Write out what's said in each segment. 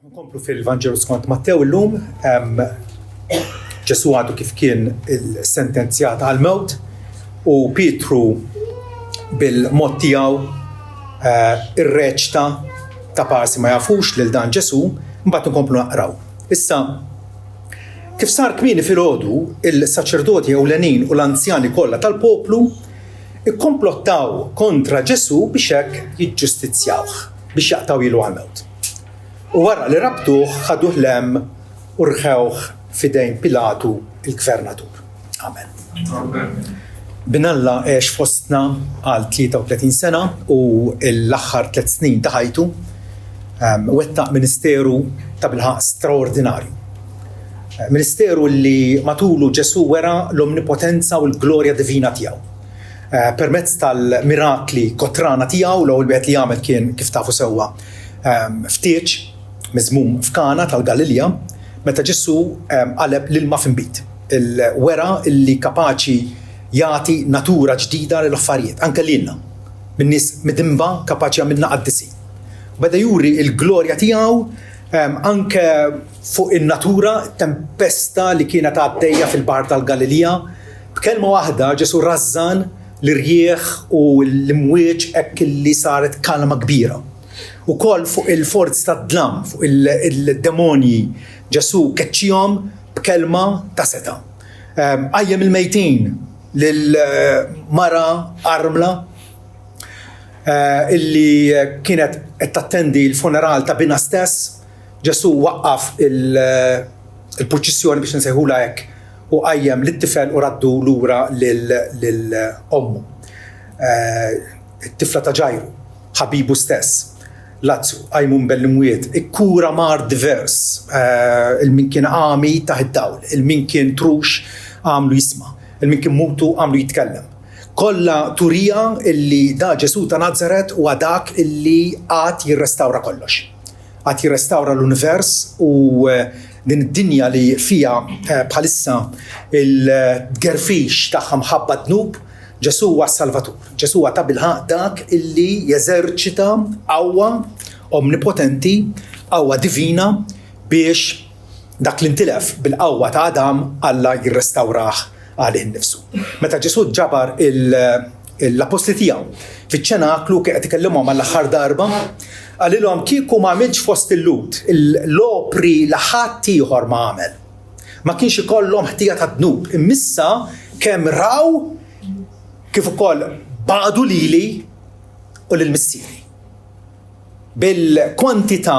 Nkomplu fil-Vanġelu skont Mattew illum, Ġesu għadu kif kien il-sentenzjat għal-mewt u Pietru bil-mod tiegħu ir-reċta ta' parsi ma jafux lil dan Ġesu, mbagħad nkomplu naqraw. Issa kif sar kmieni filgħodu, il-saċerdoti ewlenin u l-anzjani kollha tal-poplu ikkomplottaw kontra Ġesu biex hekk jiġġustizzjawh, biex jaqtaw ilu għal-mewt. U wara li rabtuh ħaduh lem u rħewh fidejn Pilatu il-gvernatur. Amen. Binalla għex fostna għal 33 sena u l-aħħar 3 snin ta' ħajtu wettaq ministeru ta' bilħaq straordinarju. Ministeru li matulu Ġesu wera l-omnipotenza u l-glorja divina tiegħu. Permezz tal-mirakli kotrana tiegħu l-ewwel wieħed li jagħmel kien kif tafu sewwa ftieċ miżmum f'Kana tal-Galilja meta Ġesu qaleb l-ilma f'inbit. Il-wera illi kapaċi jagħti natura ġdida lill affarijiet anke lilna min-nies midimba kapaċi jagħmilna qaddisi. Beda juri l-glorja tiegħu anke fuq in-natura tempesta li kienet għaddejja fil-Baħar tal-Galilja. B'kelma waħda Ġesu rażżan l-irjieħ u l-imwieġ hekk li saret kalma kbira. U koll fuq il-forzi tad-dlam, fuq il-demonji Ġesu keċċihom b'kelma ta' seta. Qajjem il-mejtin lil-mara armla illi kienet qed tattendi l-funeral ta' bina stess. Ġesu waqqaf il-proċessjoni biex nsejħula hekk u qajjem lit-tifel u raddu lura lil-ommu. It-tifla ta' Ġajru, ħabibu stess. Lazzu, għajmun bell-imwiet, ikkura mar divers, il-min kien għami taħ id-dawl, il-min kien trux għamlu jisma, il-min kien mutu għamlu jitkellem. Kolla turija illi da Ġesu ta' Nazaret u għadak illi għat jirrestawra kollox. Għat jirrestawra l-univers u din id-dinja li fija bħalissa il-gerfix taħħa mħabba dnub, Ġesu huwa s-Salvatur. Ġesu huwa ta' bilħaq dak illi jeżerċita qawwa omnipotenti, qawwa divina biex dak li ntilef bil-qawwa ta' Adam Alla jirrestawrah għalih innifsu. Meta Ġesu ġabar l-apostli tiegħu fiċ-ċenaklu kien qed ikellimhom għall-aħħar darba, qalilhom kieku ma għamilx fost il-lut l-opri li ħadd ieħor ma għamel. Ma kienx ikollhom ħtija ta' dnub. Immissa kemm raw kif ukoll baqdu lili u lill-missieri. Bil-kwantità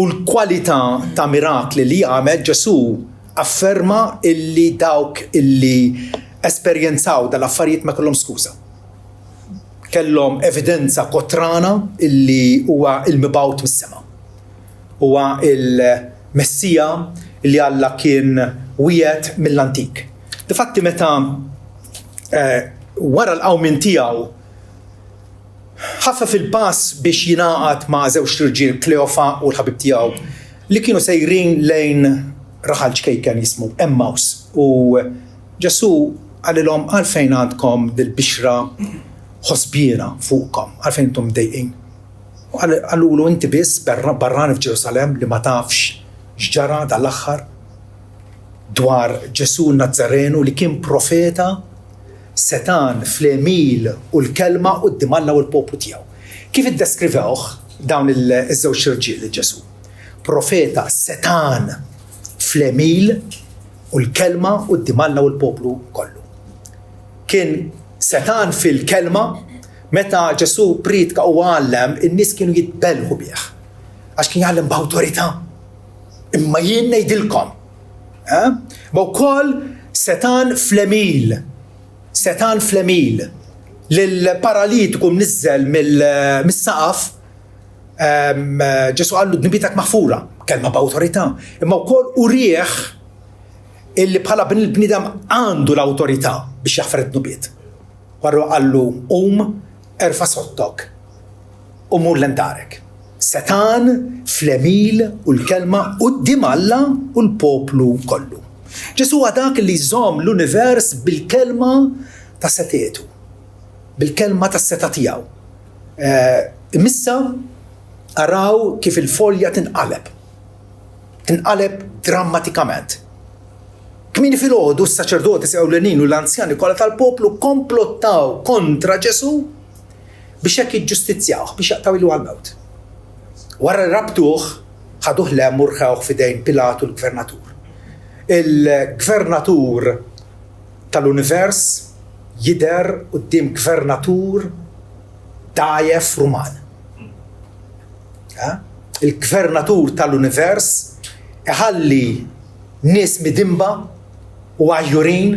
u l-kwalità ta' mirakli li għamel Ġesu afferma illi dawk illi esperjenzaw dal-affarijiet ma kellhom skuża. Kellhom evidenza kotrana illi huwa il-mibgħut mis-sema. Huwa il-Messija li Alla kien wiegħed mill-antik. Difatti meta wara l-qawmin tiegħu ħaffef il-pass biex jingħaqad ma' żewġ irġiel Kleofa u l-ħabib tiegħu li kienu sejrin lejn raħal ċkejken jismu Emmaus. U Ġesu qalilhom għalfejn għandkom dil-bixra ħosbjiena fuqkom, għalfejn intom mdejqin. U qalulu inti biss barran f'Ġerusalemm li ma tafx x'ġara dal-aħħar dwar Ġesu Nazzarenu li kien profeta setan fl-Emil u l-kelma quddiem Alla u l-poplu tiegħu. Kif iddeskrivewh dawn iż-żewġ irġiel Ġesu? Profeta setan fl-Emil u l-kelma quddiem Alla u l-poplu kollu. Kien setan fil-kelma meta Ġesu pridka u għallem in-nies kienu jitbelħu bih għax kien jgħallem b'awtorità. Imma jien ngħidilkom. Ma wkoll setan fl-Emil. Setan fl-Emil lill-paralitiku mniżżel mis-saqaf Ġesu qallu dnibitek maħfura, kelma b'awtorità. Imma wkoll urieħ illi bħala bniedem għandu l-awtorità biex jaħfar id-dnubiet. Warru qallu erfa' sottok u mur l-entarek. Setan fl-Emil u l-kelma quddiem Alla u l-poplu kollu. Ġesu dak li jżomm l-univers bil-kelma ta' setetu, bil-kelma ta' seta tiegħu. Imissa araw kif il-folja tinqaleb. tinqaleb drammatikament. Kmini fil-ħodu s-saċerdoti ewlenin u l-anzjani kollha tal-poplu komplottaw kontra Ġesu biex hekk jiġġustizzjawh, biex jaqtaw ilu għal-mewt. Wara rabtuh ħaduh lem u rħawh f'idejn Pilatu l-gvernatur. Il-gvernatur tal-univers jidher quddiem gvernatur dajef Ruman. Il-gvernatur tal-univers iħalli nies midimba u għajjurin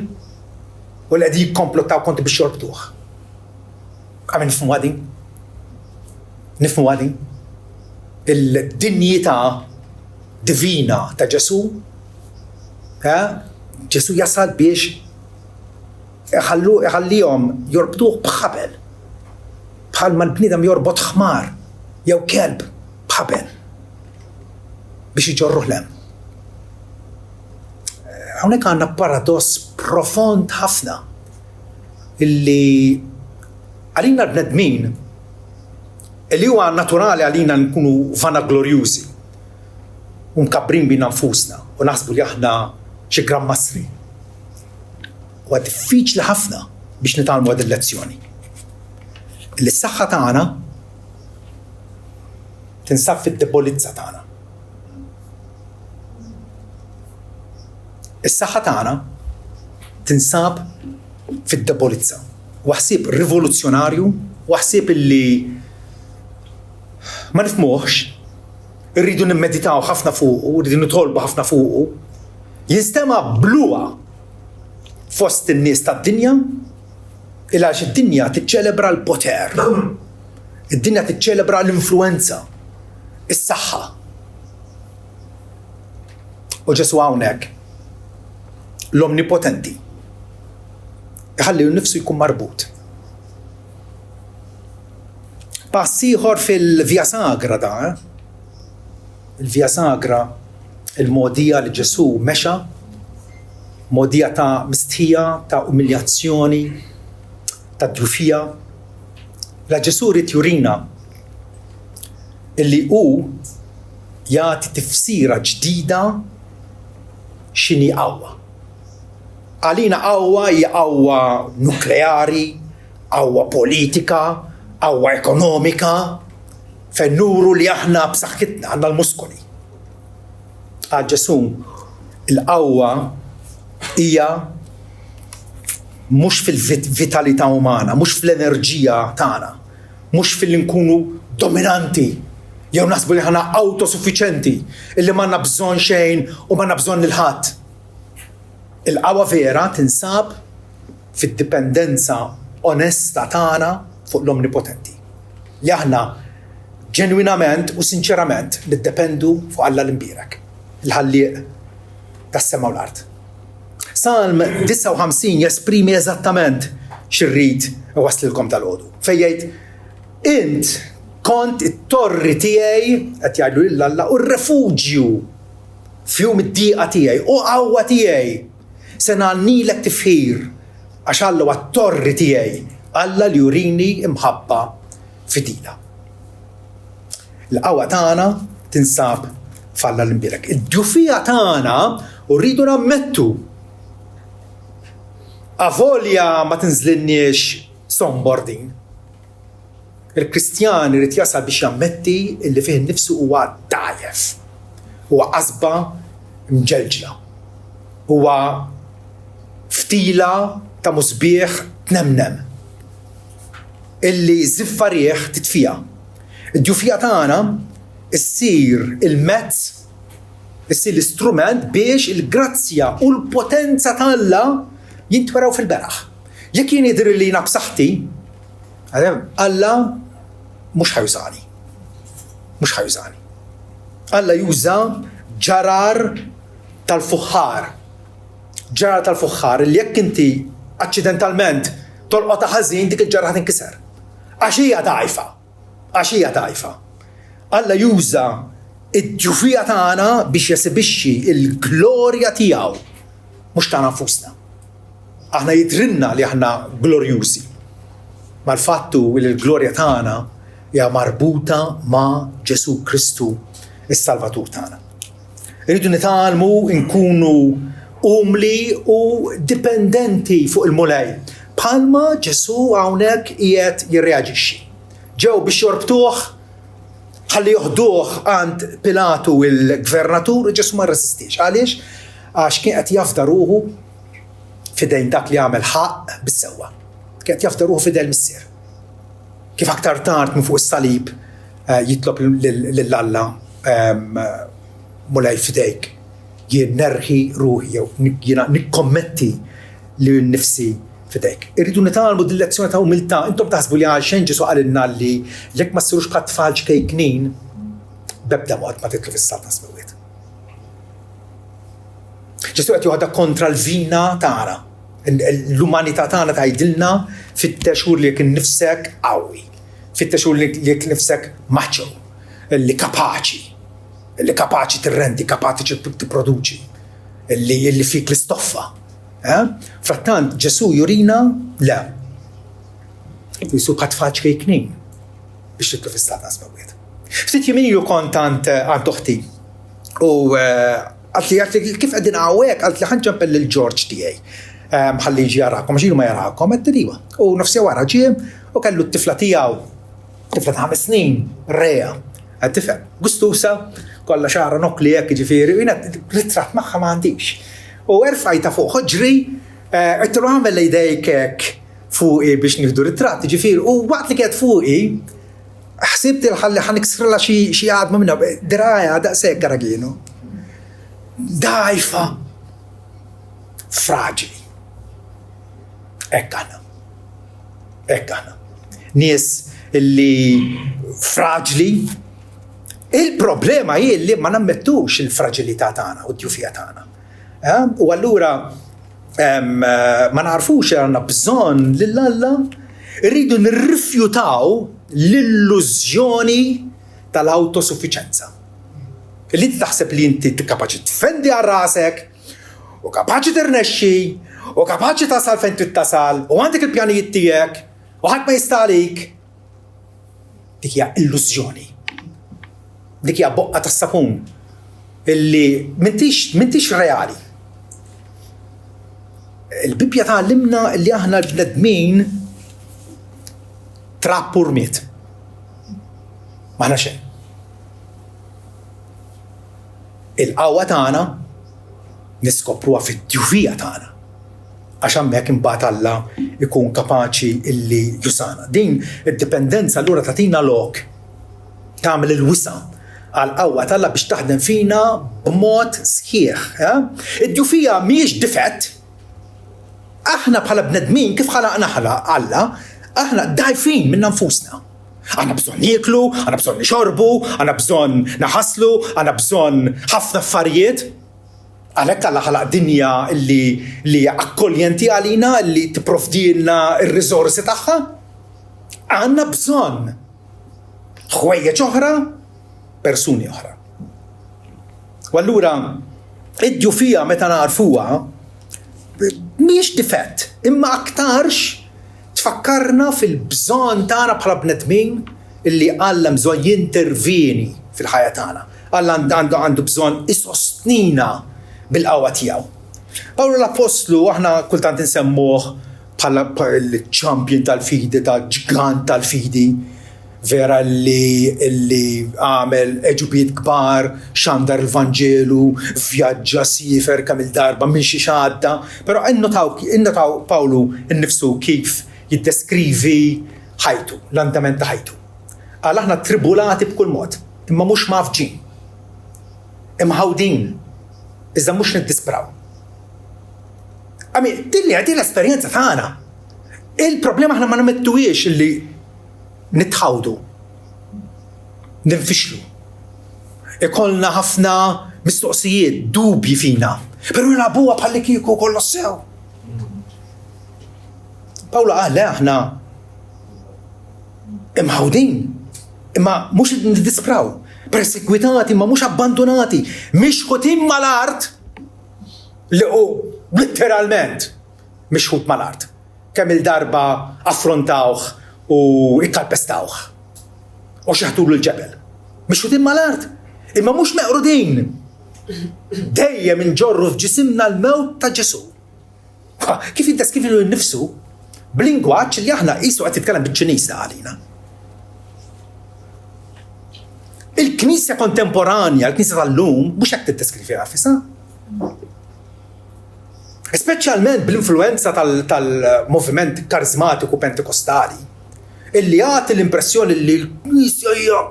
u l-għedi jikomplottaw konti biex jorbtuħ. Għamen nifmu għadin? Nifmu għadin? Il-dinjita divina ta' Ġesu, Ġesu jasal biex iħallihom jorbtuħ bħabel. Bħal ma l-bnidem jorbot ħmar, jew kelb bħabel biex iġorruh lem. Hawnhekk għandna paradoss profond ħafna illi għalina bnedmin illi huwa naturali għalina nkunu vanaglorjużi u mkabbrin bina nfusna u naħsbu li aħna xi gran masri. Huwa diffiċli ħafna biex nitalmu għad il-lezzjoni. Illi s-saħħa tagħna tinsab fid-debolizza tagħna. Is-saħħa tagħna tinsab fid-debolizza. Waħsib rivoluzzjonarju, waħsib illi ma nifhmuhx, irridu nimmeditaw ħafna fuqu, irridu nitolbu ħafna fuqu, jinstema' bluwa fost in-nies tad-dinja għax id-dinja tiċċelebra l-poter. Id-dinja tiċċelebra l-influenza, is-saħħa. U Ġesu hawnhekk l-omnipotenti iħalli nnifsu jkun marbut. Pass ieħor fil-Via Sagra da, il-Via Sagra, il-modija li Ġesu mexa, modija ta' mistħija, ta' umiljazzjoni, ta' djufija. La Ġesu rid jurina illi hu jagħti tifsira ġdida x'inhi qawwa. Għalina qawwa hija qawwa nukleari, qawwa politika, qawwa ekonomika, fejn nuru li aħna b'saħħitna għandna l-muskoli. Għal Ġesu il-qawwa hija mhux fil-vitalità umana, mhux fl-enerġija tagħna, mhux fil-nkunu dominanti, jew naħsbu li aħna autosuffiċenti, illi m'għandna bżonn xejn u m'għandna bżonn lil ħadd. Il-qawwa vera tinsab fid-dipendenza onesta tagħna fuq l-omnipotenti. Li aħna ġenwinament u sinċerament niddependu fuq Alla l-imbierek, il-ħallieq tas-sema u l-ard. Salm 59 jesprimi eżattament xirrid waslilkom tal-għodu. Fejn jgħid, int kont it-torri tiegħi qed jgħidu lil Alla u r-refuġju f'jum id-dieqa tiegħi u qawwa tiegħi se nagħnilek tifħir għax Alla huwa t-torri tiegħi, Alla li jurini imħabba fidila. L-qawwa tagħna tinsab f'Alla l-imbierek. Id-djufija tagħna u rridu nammettu avolja ma tinżlinniex sonbordin. Il-Kristjan irid jasal biex jammetti illi fih innifsu huwa dajef, huwa qasba mġelġla, huwa ftila ta' musbieħ tnemnem illi ziffarieħ titfija. Id-djufija tagħna issir il-mezz, issir l-istrument biex il-grazzja u l-potenza ta' Alla jintweraw fil-beraħ. Jekk jien jidher li jiena b'saħħti, Alla mhux ħajużani. Mhux ħajużani. Alla juża ġarar tal-fuħħar. Ġarar tal-fuħħar li jekk inti accidentalment tolqota ħażin dik il-ġarra tinkiser. Għax hija dgħajfa. Għax hija dgħajfa. Alla juża id-ġufija tagħna biex jesibixxi il-glorja tiegħu mhux tagħna nfusna. Aħna jidrinna li aħna glorjużi. Mal-fattu li l-glorja tagħna hija marbuta ma' Ġesu Kristu is-Salvatur tagħna. Rridu nitalmu nkunu umli u dipendenti fuq il-mulej. Palma Ġesu hawnhekk qiegħed jirreaġixxi. Ġew biex jorbtuh ħalli joħduh għand Pilatu il-gvernatur, Ġesu ma rresistix. Għaliex? Għax kien qed jafda ruħu fidejn dak li għamel ħaq bis-sewwa. Kien qed jafda ruħu fidejn missier. Kif aktar tard minn fuq is-salib jitlob lill-Alla mulej fidejk jien nerħi ruħi jew jiena nikkommetti li nnifsi fidejk. Irridu nitalmu din lezzjoni ta' umiltà. Intom taħsbu li għalxejn Ġesu qalilna li jekk ma ssirux bħat-tfal ċkejknin b'ebda mod ma titlu fis-salt ta' smewiet. Ġesu qed joħodha kontra l-vina tagħna. L-umanità tagħna tgħidilna fit-texur li jekk innifsek qawwi, fit-texur li jekk nifsek maċċo, li kapaċi tirrendi, kapaċi tipproduċi, li fik l-istoffa. Frattant Ġesu jurina le. Jisu bħat-tfal ċkejknin biex titlu fis-salt ta' smewiet. Ftit jimilu kont għand uħti u għatli kif qegħdin hawnhekk għatli ħanġampel lil-Ġorġ tiegħi. Ħalli jiġi jarakom, għax ma jarakom, għed-diriwa. U nofsi wara ġie u kellu t-tifla tiegħu, tifla ta' 5 snin, Rea, għed-tifel, gustusa, kollha xara nokli hekk ġifieri, u jiena ritratt magħha ma għandix. U erfajta fuq ħoġri, qedtlu għamel lejdejk hekk fuqi biex nieħdu ritratt, ġifieri, u waqt li kienet fuqi, ħsibt ħalli ħaniksrilla xi għadma minnha, diraja daqshekk garagienu. Dajfa, fraġili. Ekk aħna. Nies illi fraġli, il-problema hi li ma nammettux il-fraġilità tagħna u d-djufija tagħna. U allura ma narfux għandna bżonn lill-Alla, rridu nirrifjutaw l-illużjoni tal-autosuffiċenza. Li taħseb li inti kapaċi tfendi għal rasek u kapaċi tirnexxi u kapaċi tasal fejn trid tasal u għandek il-pjanijiet tiegħek u ħadd ma jista' għalik. Dik hija illużjoni. Dik hija boqqa tas-sapun illi m'intix reali. Il-Bibja tgħallimna li aħna l-bnedmin trappu rmiet. M'aħna xejn. Il-qawwa tagħna niskopruha fid-djufija tagħna. Għax hemmhekk imbagħad Alla ikun kapaċi illi jusana. Din id-dipendenza allura tagħtina lok tagħmel il-wisa għal qawwa tagħha biex taħdem fina b'mod sħiħ. Id-djufija mhijiex difett. Aħna bħala bnedmin kif ħalaqna Alla, aħna dajfin minn nfusna. Għandna bżonn nieklu, għandna bżonn nixorbu, għandna bżonn naħaslu, għandna bżonn ħafna affarijiet. Għalhekk Alla ħalaq dinja li akkoljenti għalina, li tipprovdilna r-riżorsi tagħha. Għandna bżonn ħwejjeġ oħra, persuni oħra. U allura id-djufija meta narfuha mhijiex difett, imma aktarx tfakkarna fil-bżonn tagħna bħala bnedmin illi Alla bżonn jintervini fil-ħajja tagħna. Alla għandu bżonn isostnina bil-qawwa tiegħu. Pawlu l-Apostlu aħna kultant insemmuh bħala l-champion tal-fidi, tal-ġigant tal-fidi, vera li għamel eġubiet kbar, xandar il-Vanġelu, vjaġġa sifer kemm il-darba minn xi xadda, però innotaw Pawlu innifsu kif jiddeskrivi ħajtu, l-andament ta' ħajtu. Għal aħna tribulati b'kull mod, imma mhux mafġin, imħawdin, iżda mhux niddispraw. Din l-esperjenza tagħna. Il-problema aħna ma nammettuhiex illi nitħawdu, ninfixlu. Ikollna ħafna mistoqsijiet, dubji fina, però nilagħbuha bħalli kieku kollu sew. Pawlu qal aħna imħawdin, imma mhux niddispraw, persegwitati imma mhux abbandonati, mixħutin mal-art li literalment mixħut mal-art. Kemm il-darba affrontawh u ikkalpestawh u xaħtulu l-ġebel. Mixħutin mal-art, imma mhux meqrudin. dejjem inġorru f'ġisimna l-mewt ta' Ġesu. Kif jiddeskrivi nnifsu b'lingwaġġ li aħna qisu qed titkellem biċ-Ċiniż għalina. Il-Knisja kontemporanja, il-Knisja tal-lum, mhux hekk tiddeskrivi nfisha. Speċjalment bl-influenza tal-moviment karizmatiku pentekostali, illi għati l-impressjoni li l-Knisja hija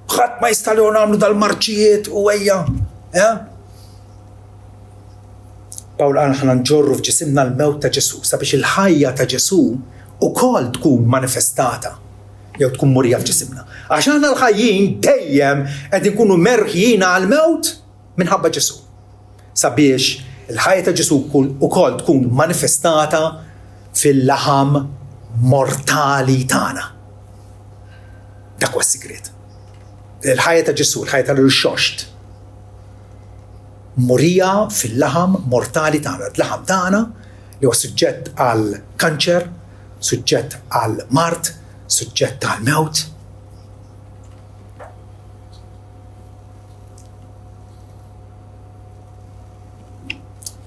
ħadd ma jista' nagħmlu dal-marċijiet u ejja. Pawl qal aħna nġorru f'ġisimna l-mewt ta' Ġesu sabiex il-ħajja ta' Ġesu ukoll tkun manifestata jew tkun murija f'ġisimna. Għax aħna l-ħajjin dejjem qed inkunu merħjin għall-mewt minħabba Ġesu. Sabiex il-ħajja ta' Ġesu ukoll tkun manifestata fil-laħam mortali tagħna. Dak huwa s-sigriet. Il-ħajja ta' Ġesu, il-ħajja tal-rixxoxt. Murija fil-laħam mortali tagħna. Il-laħam tagħna li huwa suġġett għal kanċer, suġġett għal mart, suġġett għal mewt.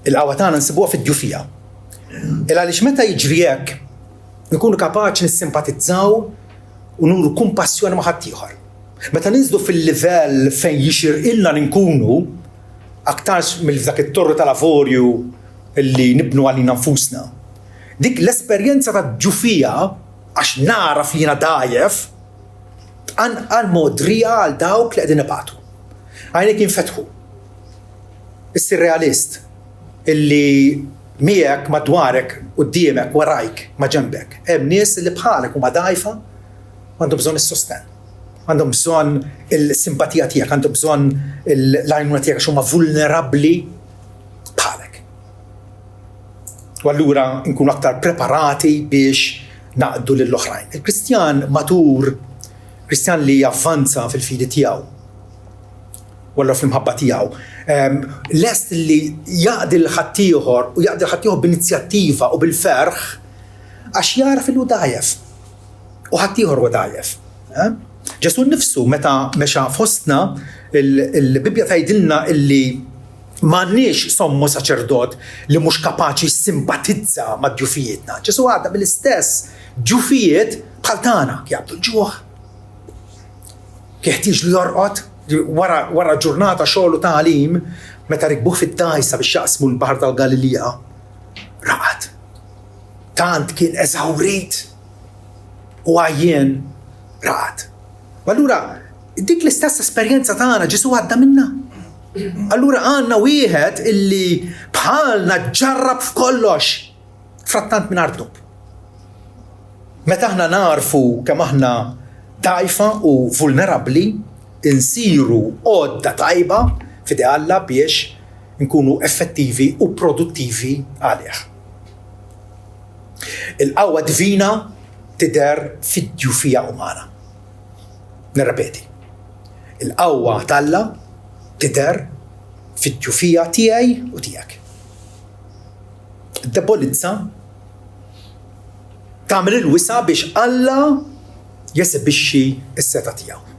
Il-qawwa tagħna nsibuha fid-djufija. Għaliex meta jiġri hekk nkunu kapaċi nissimpatizzaw u nuru kumpassjoni ma' ħadd ieħor. Meta ninżlu fil-livell fejn jixirqilna nkunu aktar mill-dak it-torru tal-avorju illi nibnu għalina nfusna. Dik l-esperjenza ta' ġufija għax nara fina dajef għal modrija għal dawk li qegħdin ibatu. Għajnek jinfetħu. Issir realist illi miegħek madwarek quddiemek warajk ma' ġembek. Hemm nies li bħalek huma dajfa għandhom bżonn is-sosten. Għandhom bżonn il-simpatija tiegħek, għandhom bżonn l-għajnuna tiegħek għax huma vulnerabbli bħalek. U allura nkunu aktar preparati biex naqdu lill-oħrajn. Il-Kristjan matur, Kristjan li javvanza fil-fidi tiegħu, walla fil-mħabba tiegħu, lest li jaqdi l-ħaddieħor u jaqdi l-ħaddieħor b'inizjattiva u bil-ferħ għax jara fil-hu dajjef u ħaddieħor huwa dajjef. Ġesu nnifsu meta mexa fostna il-Bibja tgħidilna illi m'għandniex sommu saċerdot li mhux kapaċi simpatizza ma' ġufijietna. Ġesu għadda bil-istess ġufijiet bħal tagħna jgħabdu l-ġuħ. Jeħtieġ li jorqod wara ġurnata xogħol u tagħlim meta rikbuh fid-dajsa biex jaqsmu l-Baħar tal-Galilea. Raqad. Tant kien eżawrit u għajjen raqad. Allura, dik l-istess esperjenza tagħna Ġesu għadda minna. Allura għandna wieħed illi bħalna ġarrab f'kollox frattant minn ardub. Meta aħna narfu kemm aħna dajfa u vulnerabbli, insiru għodda tajba f'idej Alla biex nkunu effettivi u produttivi għalih. Il-qawwa divina tidher fid-djufija umana. Nirrepeti. Il-qawwa tal-Alla tidher fid-djufija tiegħi u tiegħek. Debolizza tagħmel il-wisa biex Alla jesibixxi s-seta tiegħu.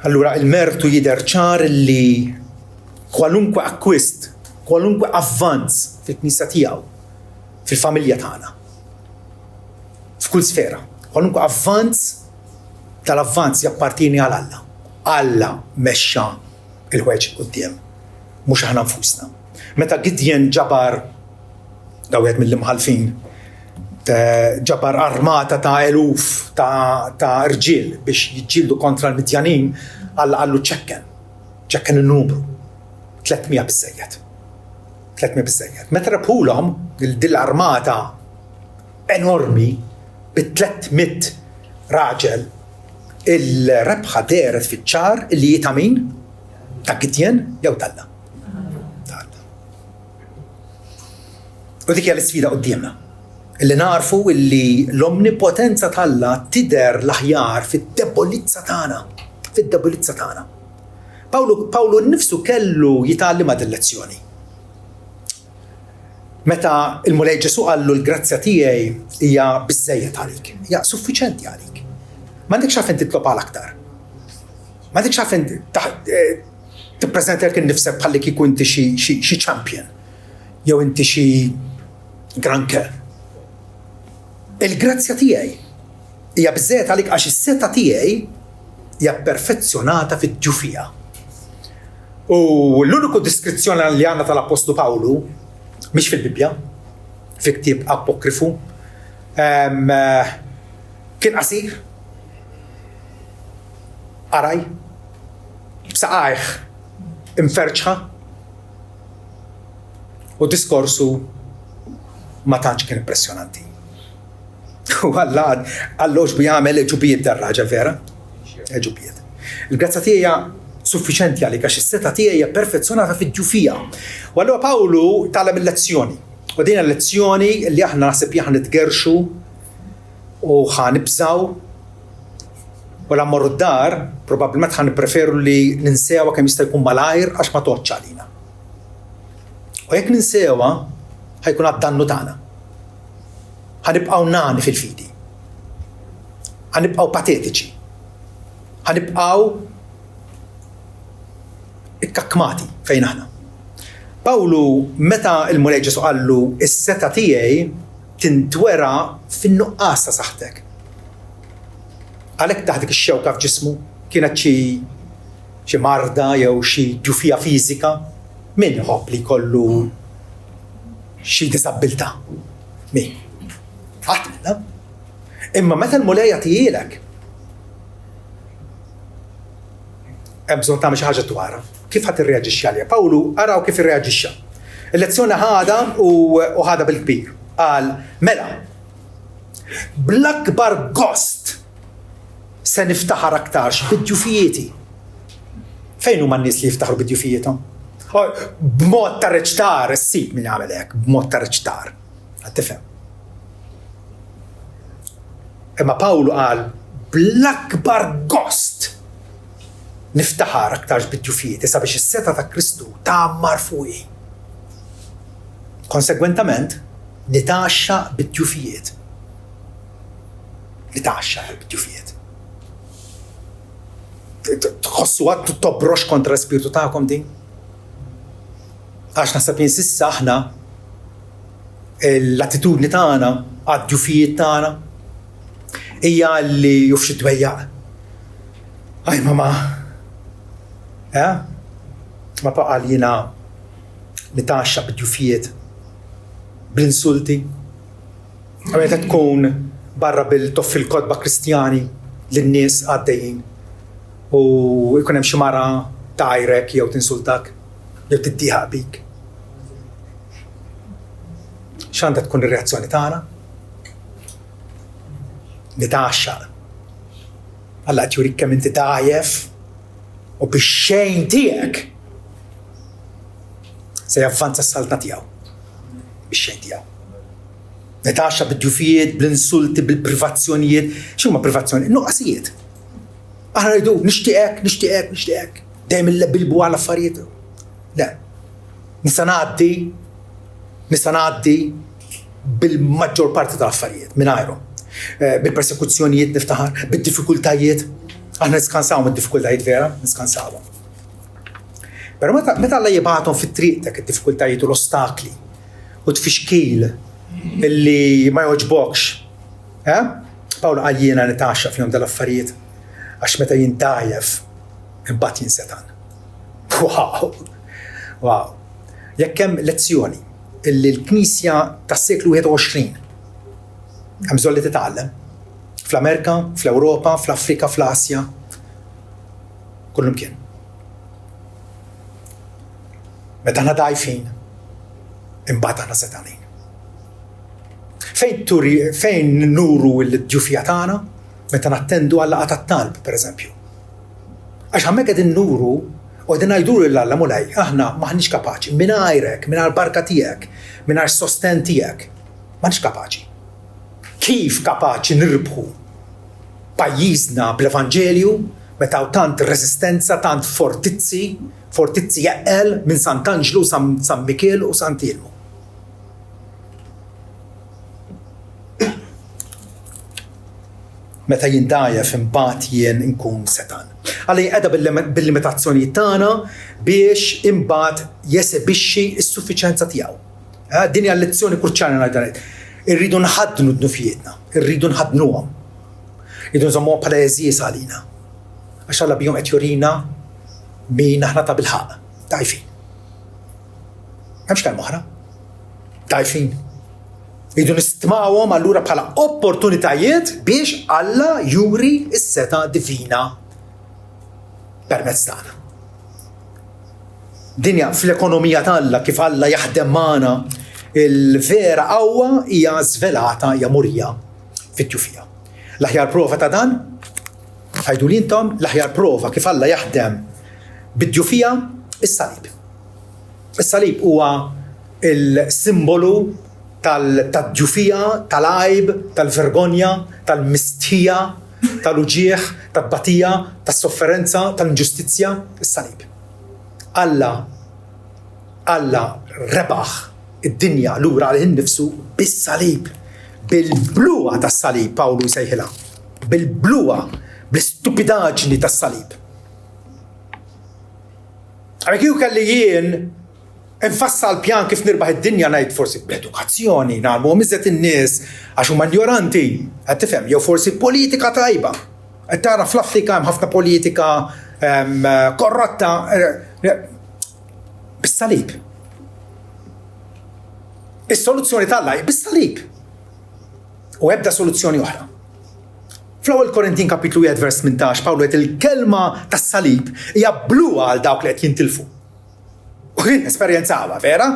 Allura il-mertu jidher ċar li kwalunkwe akkwist, kwalunkwe avvanz fil-Knisja tiegħu, fil-familja tagħna, f'kull sfera, kwalunkwe avvanz tal-avvanz jappartini għal Alla. Alla mexxa il-ħweġ quddiem, mhux aħna nfusna. Meta Gideon ġabar dawet mill-imħalfin, ġabar armata ta' eluf ta' irġiel biex jiġġieldu kontra l-Midjanin, Alla qallu ċekken in-numru. 300 biżżejjed. 300 biżżejjed. Meta rebħulhom din l-armata enormi bi-300 raġel, il-rebħa deret fiċ-ċar li ta' min? Ta' Gideon jew tal-Alla. U dik hija l-isfida qudiemna. Illi narfu illi l-omnipotenza tal-Alla tidher l-aħjar fid-debolizza tagħna, fid-debolizza tagħna. Pawlu nnifsu kellu jitgħallem din lezzjoni. Meta il-Mulej Ġesu qallu l-grazzja tiegħi hija biżżejjed għalik, hija suffiċjenti għalik. M'għandekx għalfejn titlob għal aktar. ما ديكش عارفين تبرزنت لك نفسك بحال كيكون انت شي تشامبيون يو انت شي جرانكا. الجرازيا تيجي هي بالذات عليك عاش السeta تيجي هي بيرفezzjonata fid-ġufija. U l-uniku diskrizzjoni li għandna tal-Apostlu Pawlu mhix fil-Bibbja, fi ktieb apokrifu, kien qasir, qaraj, b'saqajh imferċħa u diskorsu ma tantx kien impressjonanti. U għallox bjagħmel ġubijiet dar-raġel vera, ġubijiet. Il-grazza tiegħi suffiċenti għalik għax is-seta tiegħi hija perfezzjonata fid-ġufija. U allura Pawlu tagħlem il-lezzjoni. U din il-lezzjoni li aħna naħseb aħna nitgerxu u ħanibżaw u la mmorru d-dar probabbilment ħanippreferu li ninsewha kemm jista' jkun malajr għax ma toħodx għalina. U jekk ninsewha ħajkun għad-dannu tagħna. Ħanibqgħu nani fil-fidi. Ħanibqgħu patetiċi. Ħanibqgħu ikkakmati fejn aħna. Pawlu meta il-Mulej Ġesu qallu is-seta tiegħi tintwera fin-nuqqas ta' saħtek. Għalhekk taħdik ix-xewka f'ġismu kienet xi marda jew xi ġufija fiżika min iħobb li jkollu xi diżabilità. Min? Ħadd minna. Imma meta l-Mulej jagħtihilek hemm bżonn tagħmel xi ħaġa dwarha. Kif ħadd irreaġixxi għalija? Pawlu araw kif irreaġixxa. Il-lezzjoni ħada u ħada bil-kbir. Qal mela bl-akbar gost se niftaħar aktarx bid-ġufijieti. Fejn huma n-nies li jiftaħru bid-ġufijietom? B'mod ta' reċtar, issib min jagħmel hekk, b'mod ta' reċtar. Tifhem. Imma Pawlu qal bl-akbar gost niftaħar aktarx bid-ġufijiet issa biex is-seta ta' Kristu tagħmmar fuqi. Konsegwentament, nitaxxa bid-ġufijiet. Nitaxxa bid-ġufijiet. Tħossu għad tobrox kontra l-Spiritu tagħkom din? Għax naħseb sissa aħna l-attitudni tagħna għad-ġufijiet tagħna hija li jufxi dwejjaq. Aj mama, ma baqal jiena nitaxxa bid-ġufijiet bl-insulti. Meta tkun barra bil-toffi l-kodba Kristjani lin-nies għaddejjin u jkun hemm xi mara tajrek jew tinsultak jew tiddieħaq bik. X'għandha tkun ir-reazzjoni tagħna? Nitaxxa. Alla qed jurik kemm inti dgħajjef u bix-xejn tiegħek se javvanza s-saltna tiegħu. Bix-xejn tiegħu. Nitaxxa bid-ġufijiet, bl-insulti, bil-privazzjonijiet. X'huma privazzjoni? Nuqqasijiet. Aħna rridu nixtieqek. Dejjem bil-bu għal affarijiet. Le. Nista' ngħaddi bil-maġġor parti tal-affarijiet mingħajrhom. Bil-persekuzzjonijiet niftaħar, bid-diffikultajiet. Aħna niskansaw mid-diffikultajiet vera, niskansawhom. Però meta Alla jibgħathom fit-triq dak id-diffikultajiet u l-ostakli u tfixkil illi ma jogħġbokx. Pawlu qal jiena nitaxxa fihom dal-affarijiet għax meta jintgħajjef imbagħad jinsetan. Wow. Jekk hemm lezzjoni illi l-Knisja tas-seklu 21 hemm bżonn li titgħallem fl-Amerika, fl-Ewropa, fl-Afrika, fl-Asja, kullum kien. Meta aħna dgħajfin, imbagħad aħna setanin. Fejn nuru l-ġufija tagħna meta nattendu għal laqgħa tat-talb, pereżempju. Għax hemmhekk qegħdin nuru u qegħdin ngħidulu lill-Alla Mulej, aħna m'aħniex kapaċi, mingħajrek, mingħajr barka tiegħek, mingħajr sosten tiegħek, m'aħniex kapaċi. Kif kapaċi nirbħu pajjiżna bl-Evanġelju meta hawn tant resistenza, tant fortizzi jeqqel minn Sant'Angelo, San Michele u Sant'Elmo. meta jindajef imbagħad jien inkun Setan. Għalli qiegħda bil-limitazzjonijiet tagħna biex imbagħad jesebixxi s-suffiċenza tiegħu. Din hija lezzjoni kruċjali ngħidha. Irridu nħaddnu d-nufijietna, irridu nħaddnuhom. Irridu nżommuhom bħala eżies għalina. Għax Alla bihom qed jurina min aħna ta' bil-ħaq. Dajfin. Hemmx kemm oħra. Dajfin. Irridu nistmawhom allura bħala opportunitajiet biex Alla juri s-seta divina permezz tagħna. Dinja fl-ekonomija tal-Alla kif Alla jaħdem magħna il-vera qawwa hija żvelata hija murija fit-tjufija. L-aħjar prova ta' dan ħajdu intom l-aħjar prova kif Alla jaħdem bid-tjufija is-salib. Is-salib huwa il-simbolu tal-tjufija, tal-għajb, tal-vergonja, tal-mistħija, tal-uġieħ, tal-batija, tal-sofferenza, tal-inġustizzja, is-salib. Alla rebaħ id-dinja lura għal innifsu bis-salib, bil-bluwa tas-salib, Pawlu jsejħilha, bil-bluwa, bl-istupidaġni tas-salib. Għalhekk kieku kelli jien infassal pjan kif nirbaħ id-dinja ngħid forsi bl-edukazzjoni nagħmluhom iżjed in-nies għax huma ignoranti, qed tifhem, jew forsi politika tajba. Qed tara fl-Afrika hemm ħafna politika korrotta bis-salib. Is-soluzzjoni tal-Alla bis-salib. U ebda soluzzjoni oħra. Fl-ewwel Korintin kapitlu 1 vers 18 Pawlu qed il-kelma tas-salib hija bluwa għal dawk li qed jintilfu. U jien esperjenzawha, vera?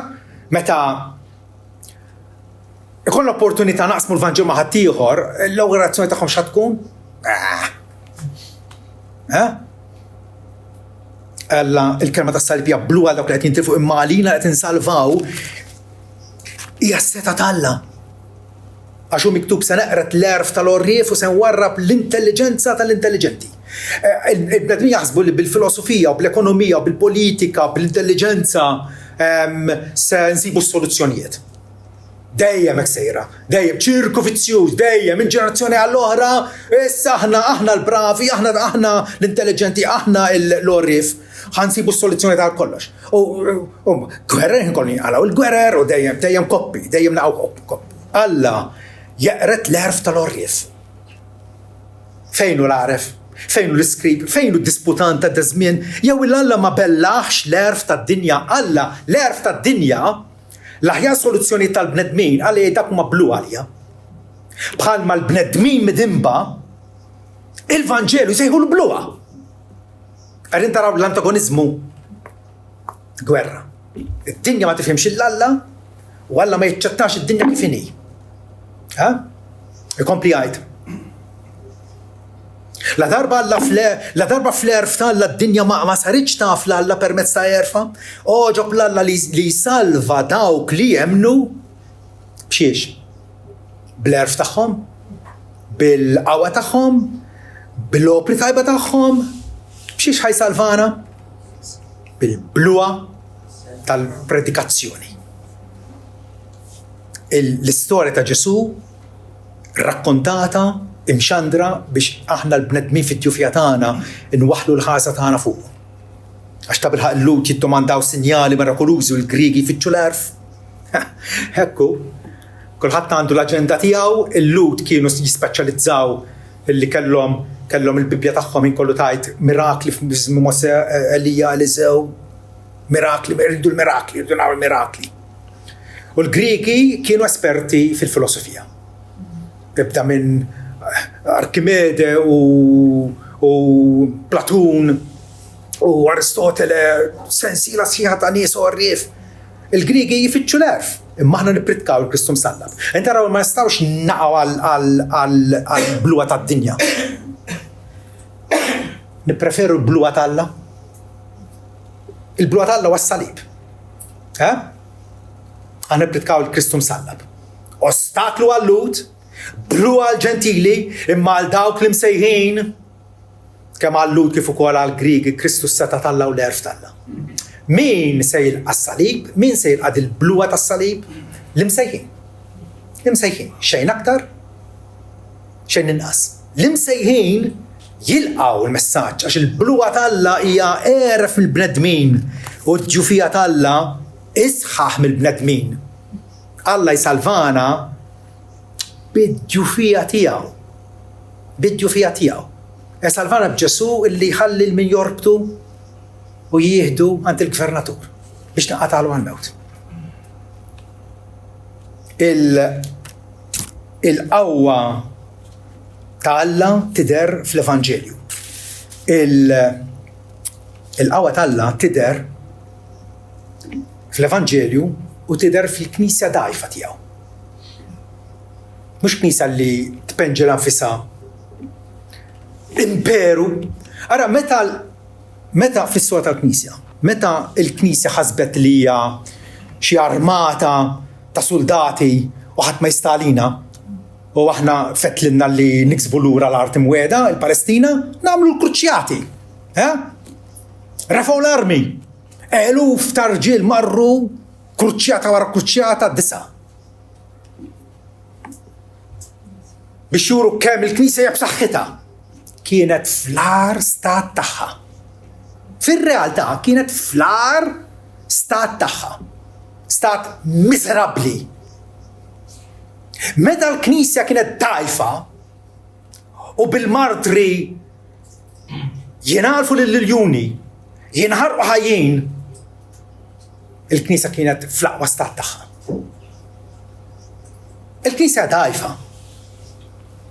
Meta ikun l-opportunità naqsmu l-Vanġel ma' ħadd ieħor, l-ewwel reazzjoni tagħhom x'ha tkun? Alla il-kelma tas-salib hija bluwa għal dawk li qed jintilfu imma għalina qed insalvaw hija s-seta tal-Alla. Għax hu miktub se neqret l-erf tal-orrief u se nwarrab l-intelligenza tal-intelligenti. Il-bnedmin jaħsbu li bil-filosofija u bl-ekonomija u bil-politika u bl-intelligenza se nsibu s-soluzzjonijiet. Dejjem hekk sejra, dejjem ċirku vizzjuż, dejjem minn ġenerazzjoni għall-oħra, issa aħna l-bravi, aħna l-intelligenti, aħna l-orrief. ħansibu s-soluzzjoni ta' kollox. U gwerer nkolli għalaw il-gwerer u dejjem koppi, dejjem naqgħu koppi. Alla jaqret l-erf tal-orrief. Fejnu l-aref? Fejnu l-iskrib? Fejnu d-disputant ta' żmien? Jew Alla ma bellaħx l-erf tad-dinja. Alla l-erf tad-dinja l-aħjar soluzzjoni tal-bnedmin għalli dak ma blu għalija. Bħalma l-bnedmin midimba il-Vanġelu jsejħu l-bluwa. Għarin taraw l-antagonizmu gwerra. Id-dinja ma tifhimx l-Alla u Alla ma jiċċettax id-dinja kif inhi. Ikompli għajt. La darba fl-erf tal-Alla d-dinja ma saritx taf l-Alla permezz ta' erfa. Ġob l-Alla li salva dawk li jemnu bxiex. Bl-erf tagħhom, bil-qawwa tagħhom, bil-opri tajba tagħhom. Bxiex ħajsalvana? Bil-bluwa tal-predikazzjoni. L-istorja ta' Ġesu rakkontata imxandra biex aħna l-bnedmin fit-tjufija tagħna inwaħħlu l-ħasa tagħna fuq. Għax ta' bilħaq l-lut jittomandaw sinjali mirakolużi u l-Griegi fitxu l-erf. Hekku, kulħadd għandu l-aġenda tiegħu, il-lut kienu jispeċjalizzaw illi kellhom il-Bibja tagħhom inkollu tajt mirakli f'biżmu Mose, Elija, Elisew, mirakli, irridu l-mirakli, irridu nagħmlu l-mirakli. U l-Griegi kienu esperti fil-filosofija. Tibda minn Arkimede u Platun u Aristotele, sensila sħiħa ta' nies u għarrief. Il-Griegi jifittxu l-erf, imma aħna nippritkaw il-Kristum sallab. Inti raw ma jistawx naqgħu għal-bluwa tad-dinja. Nippreferu l-bluwa tal-Alla. Il-bluwa tal-Alla huwa s-salib. Għan nippritkaw il-Kristum sallab. Ostaklu għall-lut, bluwa għal-ġentili, imma għal-dawk li msejħin kemm għall-lut kif ukoll għall-Griegi, Kristus seta tal-Alla u l-erf tal-Alla. Min se jilqa' s-salib, min se jilqa' il-bluwa tas-salib? L-imsejħin. Xejn aktar, xejn inqas. l-imsejħin jilqgħu l-messaġġ għax il-bluwa tal-Alla hija għeref mill-bnedmin u d-ġufija tal-Alla isħaħ mill-bnedmin. Alla jsalvana bid-ġufija tiegħu. Bid-ġufija tiegħu. Jsalvana b'Ġesu illi jħalli min jorbtu u jieħdu għand il-gvernatur biex naqatalu għal-mewt. Il-qawwa ta' Alla tidher fl-Evanġelju. Il-qawwa ta' Alla tidher fl-Evanġelju u tidher fil-Knisja dgħajfa tiegħu. Mhux knisja li tpenġel anfisha imperu. Ara meta fis-suwa tal-Knisja, meta l-Knisja ħasbet li hija xi armata ta' soldati u ħadd ma jistalina u aħna fetlilna li niksbu lura l-art imweda, il-Palestina, nagħmlu l-kruċjati. Refaw l-armi. Eluf ta' rġiel marru kruċjata wara kruċjata d-disa. Biex juru kemm il-Knisja hija b'saħħitha. Kienet fl-ar stat tagħha. Fir-realtà kienet fl-ar stat tagħha. Stat miserabbli. Meta l-Knisja kienet dgħajfa u bil-martri jingħalfu lill-iljuni, jinħarqu ħajjin, il-Knisja kienet fl-aqwa stat tagħha. Il-Knisja dgħajfa.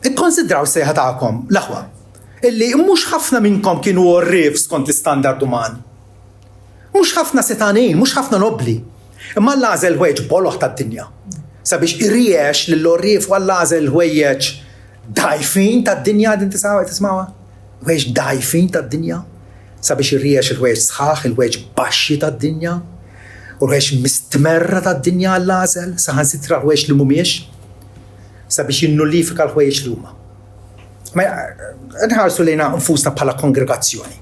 Ikkonsidraw sejħa tagħkom l-aħwa illi mhux ħafna minnkom kienu orrif skont l-istandard umani. Mhux ħafna setanin, mhux ħafna nobbli. Imma l-għażel ħwejġ boloħ tad-dinja. Sabiex irriex lill-orrif u l-għażel ħwejjeġ dgħajfin tad-dinja din tismawha? Ħwejġ dgħajfin tad-dinja. Sabiex irriex il-ħwejġ sħaħ, il-ħwejġ baxxi tad-dinja, u l-ħwejġ mistmerra tad-dinja l-għażel, saħansitra l-ħwejġ li mhumiex, sabiex jinnullifika l-ħwejġ li huma. Ma nħarsu lejna nfusna bħala kongregazzjoni.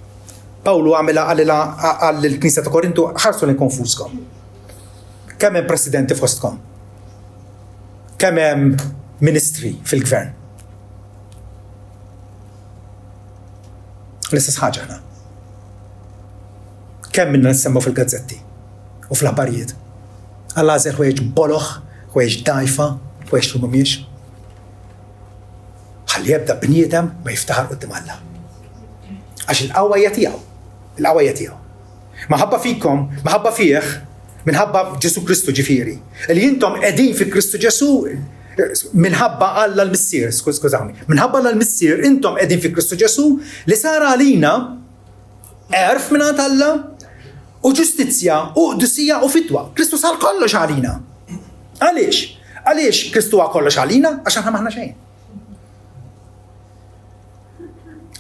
Pawlu għamela għall-Knisja ta' Korintu, ħarsu lejn konfuskom. Kemm hemm presidenti fostkom? Kemm hemm ministri fil-gvern? L-istess ħaġa ħna. Kemm minna nissemmu fil-gazzetti u fl-aħbarijiet? Alla għażel ħwejġ boloħ, ħwejġ dgħajfa, ħwejġ li mhumiex. Ħalli jibda bniedem ma jiftaħar qudiem Alla. Għax il-qawwa hija tiegħu. Il-qawwa hija tiegħu. Maħabba fikom, maħabba fih, minħabba Ġesu Kristu ġifieri. Li intom qegħdin fi Kristu Ġesu minħabba Alla l-Missier, skużawni. Minħabba Alla l-Missier intom qegħdin fi Kristu Ġesu li sar għalina għerf mingħand Alla u ġustizzja u qdusija u fitwa. Kristu sar kollox għalina. Għaliex? Għaliex Kristu għal kollox għalina? Għax aħna maħna xejn.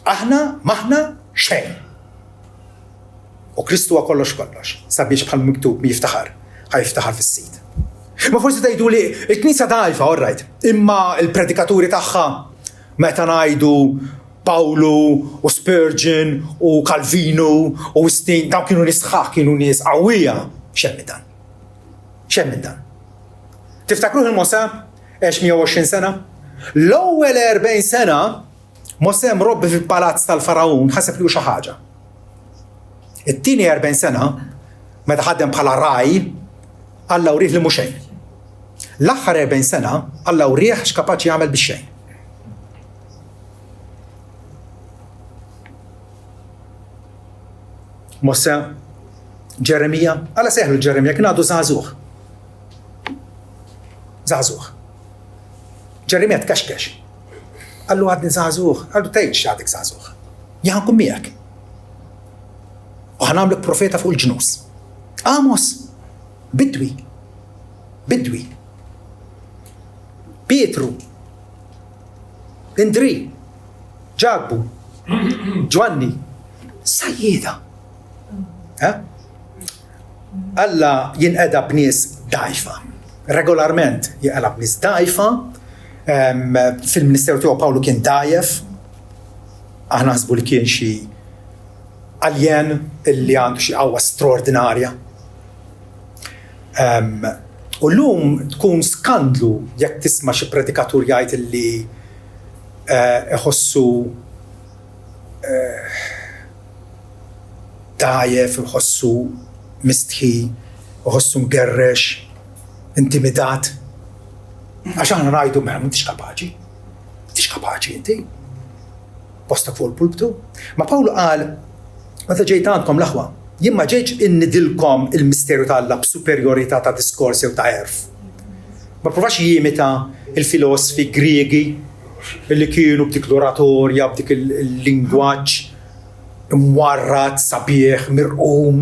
Aħna maħna xejn. U Kristu għal kollox. Sabiex bħal miktub mi jiftaħar. Ħajftaħar fis-sit. Ma forsi tgħidu li l-Knisja dgħajfa, all right. Imma l-predikaturi tagħha meta ngħidu Pawlu u Spurgeon u Calvino u Stin, dawn kienu nies sħaħ, kienu nies qawwija. X'hemm dan? Tiftakruh il-Mosè 120 sena? L-ewwel 40 sena Mosè mrobbi fil-palazz tal-Farawn ħaseb li hu xi ħaġa. It-tieni 40 sena meta ħaddem bħala raj Alla wrih li mhux xejn. L-aħħar 40 sena Alla wrih x'kapaċi jagħmel bix-xejn. Mosè, Ġeremija, Alla seħlu Ġeremija kien għadu żagħżugħ. Ġeremija tkaxkex. Allu għadni żagħżugħ, għallu tgħidx għadek żagħżugħ. Jaħankum miegħek. U ħanamlek profeta fuq il-ġnus. Amos, bidwi. Pietru, Indri, Ġabbu, Ġwanni, sajjeda. Alla jinqeda b'nies dgħajfa. Regolarment jinqeda b'nies dgħajfa. Fil-Ministeru tiegħu Pawlu kien dgħajef. Aħna ħasbu li kien xi aljen illi għandu xi qawwa straordinarja. U llum tkun skandlu jekk tisma' xi predikatur jgħid illi iħossu dajjef, iħossu mistħi, iħossu mgerrex, intimidat. Għax aħna ngħidu m'intix kapaċi inti. Postak fuq il-pulptu. Ma Pawlu qal, meta ġejt għandkom l-aħwa, jien ma ġejtx innidilkom il-misterju tal-Alla b'superjorità ta' diskors jew ta' erf. Ma provax jimita il-filosofi Griegi li kienu b'dik l-oratorja, b'dik il-lingwaġġ imwarrat, sabiħ, mirqum,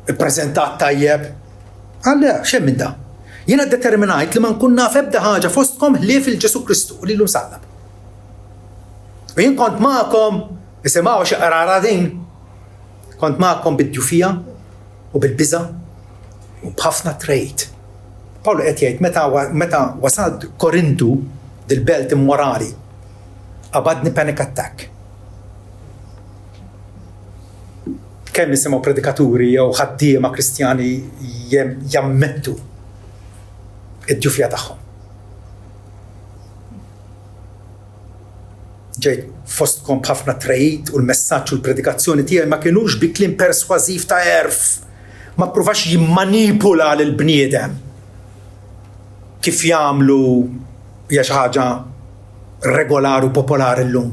ippreżentat tajjeb. Għalla, xemm minn da? Jiena determinajt li ma nkun naf ebda ħaġa fostkom ħlief il-Ġesu Kristu u lilu msallab. U jien kont magħkom, isimgħu xi qrara din, kont magħkom bid-djufija u bil-biża u b'ħafna trejt. Pawlu qed jgħid meta wasalt Korintu dil-belt immorali, qabadni panic attack. Kemm nisimgħu predikaturi jew ħaddiema Kristjani jammettu id-djufija tagħhom. Ġejt fostkom b'ħafna trejt u l-messaġġ u l-predikazzjoni tiegħi ma kinux bi kliem persważiv ta' erf. Ma pruvax jimmanipula lil bniedem kif jagħmlu hija xi ħaġa regolari u popolari llum.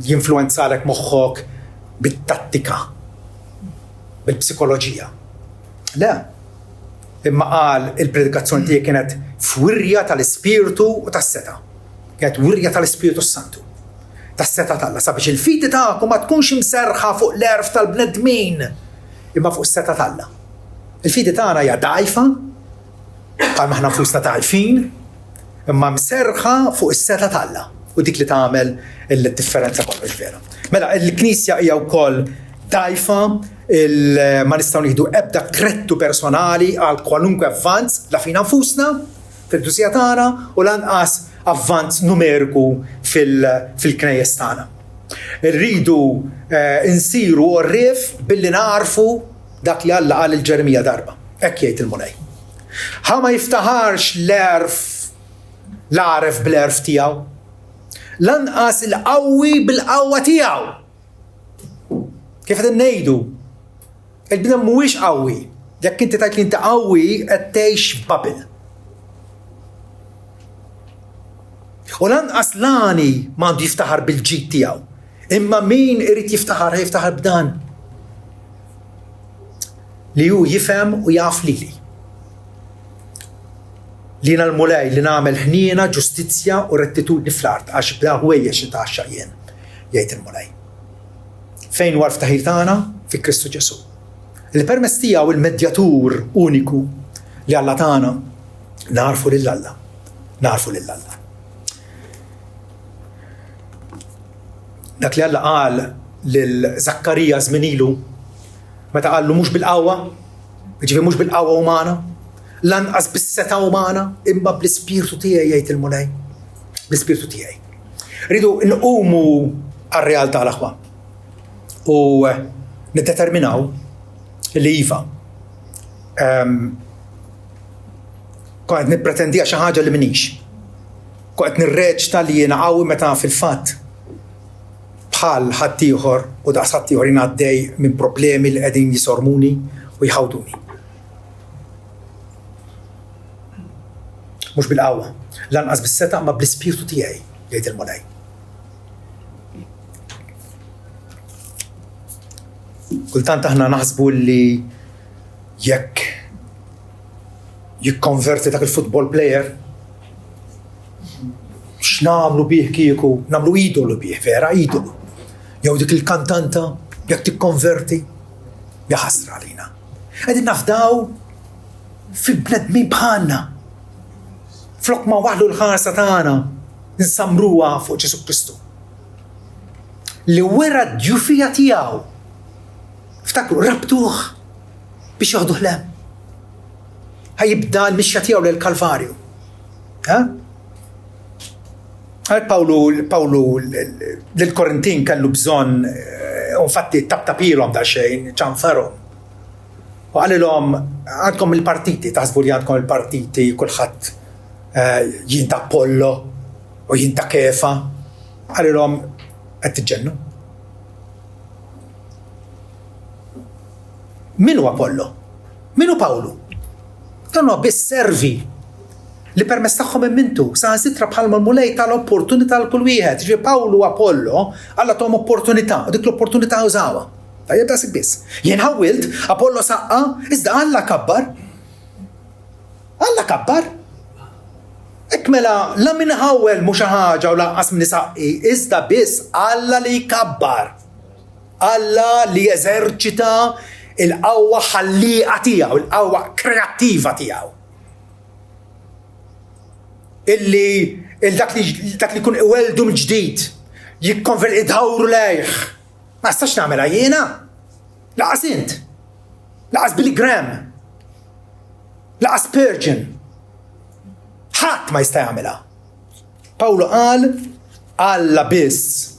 Jinfluwenzalek moħħok bit-tattika, bil-psikoloġija. Le, imma qal il-predikazzjoni tiegħi kienet f'wirja tal-Ispiritu u tas-seta. Kienet wirja tal-Ispiritu Santu. Tas-seta tagħna sabiex il-fidi tagħkom ma tkunx imserħa fuq l-erf tal-bnedmin, imma fuq is-seta tagħna. Il-fidi tagħna hija dgħajfa, bħalma aħna nfusna dgħajfin, imma mserħa fuq is-seta tagħna u dik li tagħmel il-differenza kollox vera. Mela, il-Knisja hija wkoll dgħajfa, ma nistgħu nieħdu ebda krettu personali għal kwalunkwe avvanz la fina nfusna fil-dusija tagħna u lanqas avvanz numeriku fil-knejjes tagħna. Irridu insiru orrif billi narfu dak li Alla qal il-Ġeremija darba. Hekk jgħid il-Mulej. Ħa ma jiftaħarx l-għaref bl-erf tiegħu. Lanqas il-qawwi bil-qawwa tiegħu. Kif qed ngħidu? Il-bnedem mhuwiex qawwi. Jekk inti tgħid li inti qawwi qed tgħix f'babil. U lanqas lani m'għandu jiftaħar bil-ġid tiegħu. Imma min irid jiftaħar b'dan? Li hu jifhem u jaf lili. Li jiena l-Mulej li nagħmel ħniena, ġustizzja u rettitudni fl-art għax bla ħwejjex intaxxa jien, jgħid il-Mulej. Fejn huwa l-ftaħir tagħna? Fi Kristu Ġesu. Il-permess tiegħu il-medjatur uniku li Alla tagħna narfu lil Alla. Narfu lil Alla. Dak li Alla qal lil Zakkarija żmien ilu meta qallu mhux bil-qawwa, jiġifieri mhux bil-qawwa umana, lanqas bis-seta umana, imma bl-ispirtu tiegħi jgħid il-Mulej. Bl-ispirtu tiegħi. Rridu nqumu għar-realtà l-aħwa u niddeterminaw li iva kont nippretendiha xi ħaġa li m'iniex. Kont nirreġta li jiena qawwi meta fil-fatt bħal ħadd ieħor u daqs ħadd ieħor għaddej minn problemi li qegħdin jisormuni u jħawduni. Mhux bil-qawwa, lanqas bis-seta ma bl-ispirtu tiegħi, jgħid il-Mulej. Kultant aħna naħsbu li jekk jikkonverti dak il-football player x'nagħmlu bih kieku, nagħmlu idolu bih, vera idolu. Jew dik il-kantanta jekk tikkonverti, ja ħasra għalina. Qegħdin nafdaw fi bnedmin bħalna. Flok ma waħlu l-ħarsa tagħna nsamruha fuq Ġesu Kristu. Li wera d-djufija tiegħu. Ftakru, rabtuh biex joħdu ħlem. Ħajibda l-mixja tiegħu lill-Kalvarju. Pawlu l-Korintin kellu bżonn infatti tabtapilhom da xejn, ċanferhom. U għalilhom għandkom il-partiti, taħsbu li għandkom il-partiti kulħadd jien ta' Apollo, u jinta kefa, għalilhom qed tiġġennu. Minu Apollo? Minu Pawlu? Tanu biss servi li permess tagħhom immintu, saħansitra bħalma l-mulej tal-opportunità l kull wieħed. Ġi Pawlu u Apollo Alla tom opportunità, u dik l-opportunità użawha. Tajjeb dasik biss. Jien ħawilt, Apollo saqqa, iżda Alla kabbar. Alla kabbar. Ekmela, la min ħawel mhux ħaġa u laqqas min isaqqi, iżda biss Alla li kabbar. Alla li eżerċita il-qawwa ħalliqa tiegħu, il-qawwa kreattiva tiegħu. Illi dak li kun iweldu mill-ġdid, jikkonvert idħawru lejh. Ma nistax nagħmilha jiena. Laqas int. Laqas Billy Graham. Laqas Spurgeon. Ħadd ma jista' jagħmilha. Pawlu qal Alla biss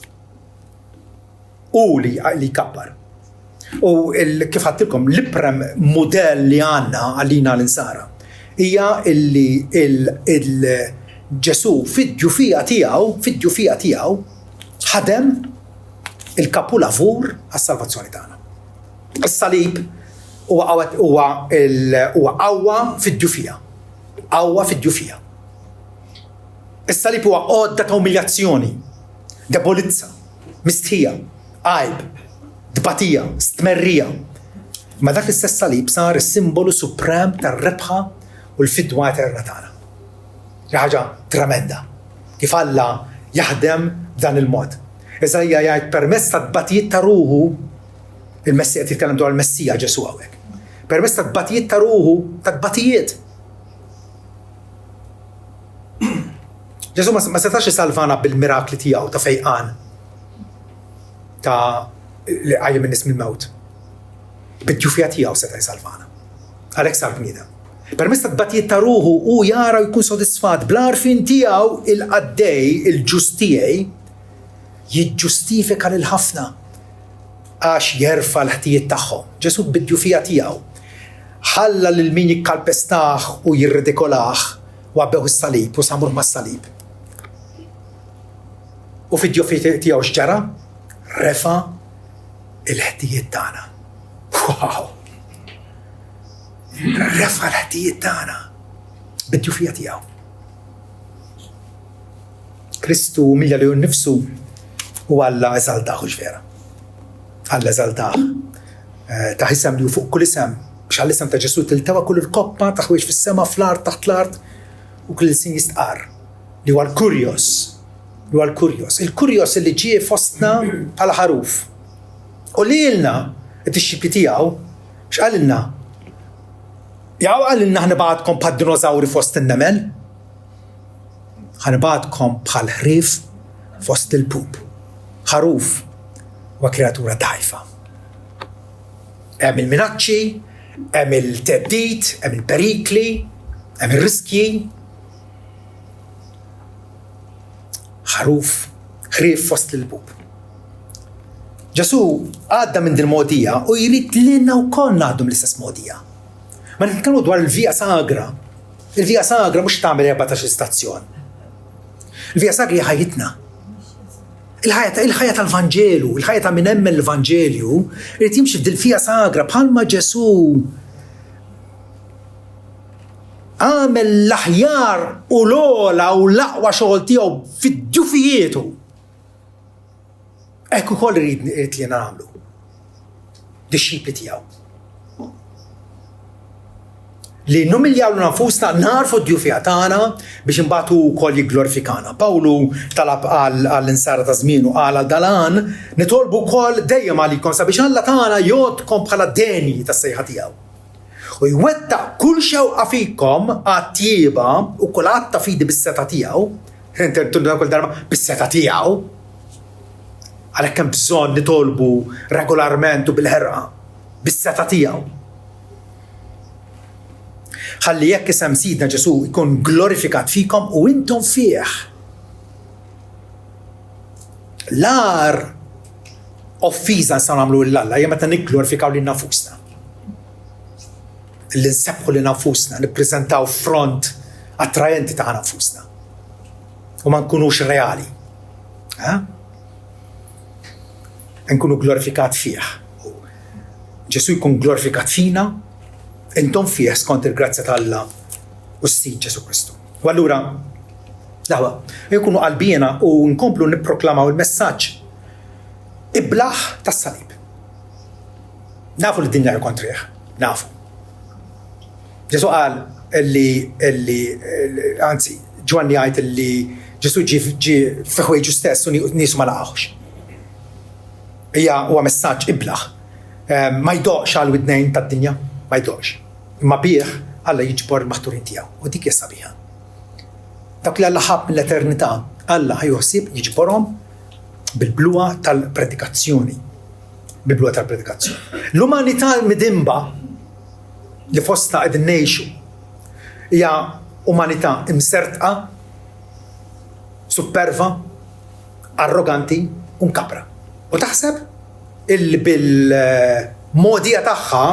u li kabbar. U kif għattilkom l-iprem modell li għanna għallina l-insara hija illi il-Ġesu fid-ġufija tiegħu ħadem il-kapulavur għas-salvazzjoni tagħna. Is-salib huwa qawwa fid-ġufija. Qawwa fid-ġufija. Is-salib huwa għodda ta' umiljazzjoni, debolizza, mistħija, għajb, dbatija, stmerrija. Ma dak l-istess salib sar is-simbolu suprem tar-rebħa u l-fidwa eterna tagħna. Ħaġa tremenda. Kif Alla jaħdem b'dan il-mod. Eżajja jgħid permezz ta' dbatijiet ta' ruħu, il-Messija qed jitkellem dwar il-Messija Ġesu hawnhekk. Permezz ta' dbatijiet ta' ruħu, ta' dbatijiet. Ġesu ma setax isalvana bil-mirakli tiegħu ta' fejqan. Ta' li għajjem n-nis mill-mewt. Bid-ġufija tiegħu seta' jsalvana. Għalhekk sar bniedem. Permezz ta' dbatijiet ta' ruħu u jara jkun sodisfat bl-għarfien tiegħu il-qaddej, il-ġust tiegħi, jiġġustifika lil ħafna għax jerfa l-ħtijiet tagħhom. Ġesu bid-ġufija tiegħu ħalla lil min jikkalpestaħ u jirridikolah u għabbew is-salib u samur mas-salib. U fid-ġufija tiegħu x'ġara? Refa il-ħtijiet tagħna. Wow! Refa l-ħtijiet tagħna bid-ġufija tiegħu. Kristu milja li nnifsu u Alla eżaltaħu ġvera. Alla eżaltaħ. Ta' isem li fuq kull isem biex għall-isem ta' Ġesu tiltewa kull il-koppa taħwiex fis-sema fl-art taħt l-art u kull sin jistqar li huwa l-kurjos. Il-kurjos li ġie fostna bħala ħaruf. U li ilna it-tixxibi tiegħu x'qalilna? Jaw għalilna ħnibgħadkom bħad dinożawri fost in-nemel? Ħanibgħadkom bħal ħrief fost il-pub. Ħaruf huwa kreatura dgħajfa. Hemm il-minaċċi, hemm il-teddid, hemm il-perikli, hemm ir-riskji. Ħaruf, ħrief fost il-pub. Ġesu għadda minn dil-modija u jrid lilna wkoll ngħaddu mill-istess modija. Ma nitkellmu dwar il-Via Sagra. Il-Via Sagra mhux tagħmel 14 stazzjon. Il-Via Sagra hija ħajjitna. Il-ħajja tal-Vanġelu, il-ħajja ta' min hemm l-Vanġelju, irid jimxi f'dil-Via Sagra bħalma Ġesu għamel l-aħjar u l-ola u l-aqwa xogħol tiegħu fid-ġufijietu. Ekku koll rrid li nagħmlu. Dixxipli tiegħu. Li numiljaw nafusna narfu d-ġufija tagħna biex imbagħtu wkoll jigglorifikana. Pawlu talab għall-insara ta' żmienu qal għal dalan nitolbu wkoll dejjem għalikom sabiex Alla tagħna jgħodkom bħala deni tas-sejħa tiegħu. U jwettaq kull xewqa fikom għat-tjieba u kull għatta fidi bis-seta tiegħu, inti kull darba bis-seta tiegħu. Għalhekk hemm bżonn nitolbu regolarment u bil-ħerqa bis-seta tiegħu. Ħalli jekk isem Sidna Ġesu jkun glorifikat fikom u intom fih. L-ar offiża nistgħu nagħmlu l-Alla hija meta nikglorifikaw lil nafusna. Li nsebħu li nafusna, nippreżentaw front attrajenti ta' nafusna. وما نكونوش ريالي، nkunu glorifikat fih. Ġesu jkun glorifikat fina, intom fih skont il-grazzja tal-Alla u s-sid Ġesu Kristu. U allura, daħwa, jkunu qalbina u nkomplu nipproklamaw il-messaġġ iblaħ tas-salib. Nafu li d-dinja kontriħ, nafu. Ġesu qal anzi, Ġwanni għajt li Ġesu ġi fiħwejġu stess u nisu ma laqgħux. Hija huwa messaġġ iblaħ. Ma jdoqx għal widnejn tad-dinja, ma jdoqx. Imma bih Alla jiġbor il-maħturin tiegħu u dik hija sabiħa. Dak li Alla ħabb mill-eternità, Alla ħajħossib jiġborhom bil-bluqa tal-predikazzjoni. Bil-bluqa tal-predikazzjoni. L-umanità midimba li fostha qegħdin ngħixu hija umanità imsertqa, superva, arroganti u mkabra. U taħseb illi bil-modija tagħha,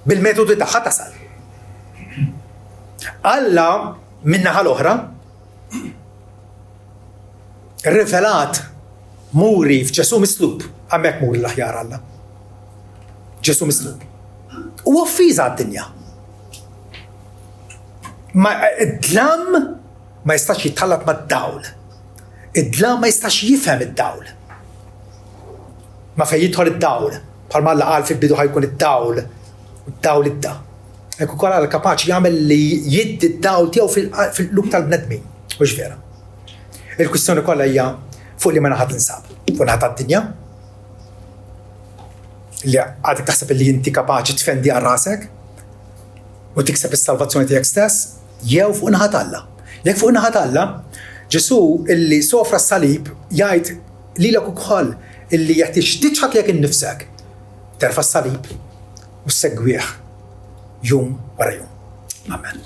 bil-metodi tagħha tasal. Alla min-naħa l-oħra rivelat muri f'Ġesu mislub, hemmhekk muri l-aħjar Alla. Ġesu mislub. U offiża għad-dinja. Ma id-dlam ma jistax jitħallat mad-dawl. Id-dlam ma jistax jifhem id-dawl. Ma fejn jidħol id-dawl, bħalma Alla qal fil-bidu ħajkun id-dawl, id-dawl idda. Ekku kollha Alla kapaċi jagħmel li jiddi id-dawl tiegħu fil-qlub tal-bnedmin, mhux vera. Il-kwistjoni kollha hija fuq li ma naħat insab, fuq naħat tad-dinja. Li għadek taħseb li inti kapaċi tfendi għal rasek u tikseb is-salvazzjoni tiegħek stess, jew fuq naħat Alla. Jekk fuq naħat Alla, Ġesu illi sofra s-salib jgħid lilek ukoll illi jeħtieġ tiġħad jekk innifsek terfa' s-salib u segwih jum wara jum. Amen.